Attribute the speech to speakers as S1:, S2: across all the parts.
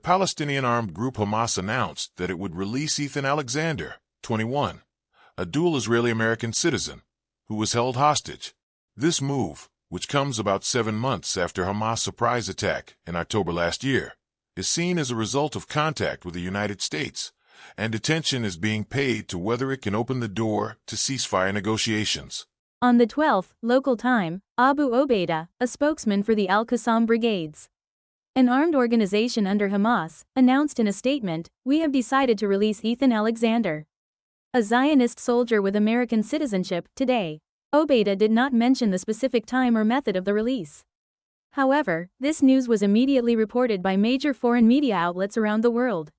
S1: Palestinian armed group Hamas announced that it would release Ethan Alexander, 21, a dual Israeli-American citizen, who was held hostage. This move, which comes about 7 months after Hamas' surprise attack in October last year, is seen as a result of contact with the United States, and attention is being paid to whether it can open the door to ceasefire negotiations.
S2: On the 12th, local time, Abu Obeida, a spokesman for the Al-Qassam Brigades, an armed organization under Hamas, announced in a statement, "We have decided to release Ethan Alexander, a Zionist soldier with American citizenship, today." Obeida did not mention the specific time or method of the release. However, this news was immediately reported by major foreign media outlets around the world,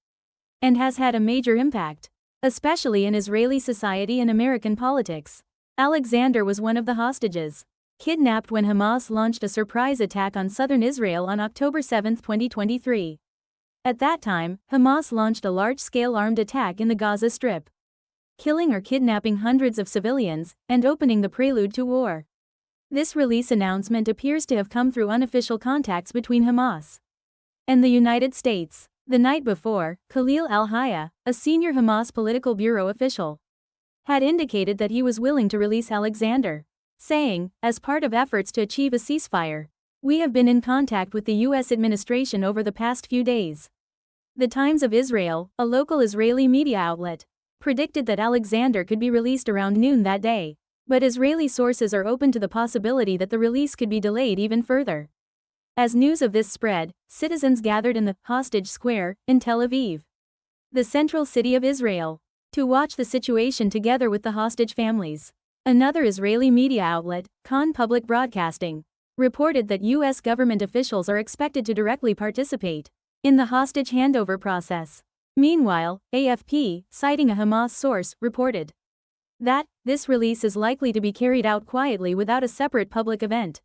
S2: and has had a major impact, especially in Israeli society and American politics. Alexander was one of the hostages kidnapped when Hamas launched a surprise attack on southern Israel on October 7, 2023. At that time, Hamas launched a large-scale armed attack in the Gaza Strip, killing or kidnapping hundreds of civilians, and opening the prelude to war. This release announcement appears to have come through unofficial contacts between Hamas and the United States. The night before, Khalil al-Hayya, a senior Hamas political bureau official, had indicated that he was willing to release Alexander, saying, "As part of efforts to achieve a ceasefire, we have been in contact with the U.S. administration over the past few days." The Times of Israel, a local Israeli media outlet, predicted that Alexander could be released around noon that day, but Israeli sources are open to the possibility that the release could be delayed even further. As news of this spread, citizens gathered in the hostage square in Tel Aviv, the central city of Israel, to watch the situation together with the hostage families. Another Israeli media outlet, Kan Public Broadcasting, reported that U.S. government officials are expected to directly participate in the hostage handover process. Meanwhile, AFP, citing a Hamas source, reported that this release is likely to be carried out quietly without a separate public event.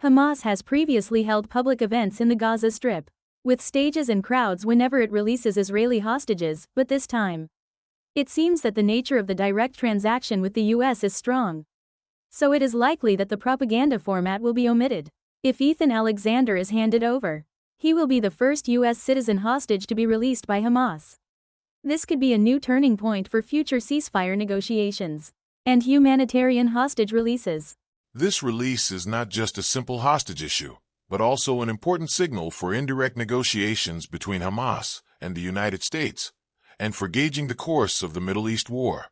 S2: Hamas has previously held public events in the Gaza Strip, with stages and crowds whenever it releases Israeli hostages, but this time, it seems that the nature of the direct transaction with the U.S. is strong. So it is likely that the propaganda format will be omitted. If Ethan Alexander is handed over, he will be the first U.S. citizen hostage to be released by Hamas. This could be a new turning point for future ceasefire negotiations and humanitarian hostage releases.
S1: This release is not just a simple hostage issue, but also an important signal for indirect negotiations between Hamas and the United States, and for gauging the course of the Middle East war.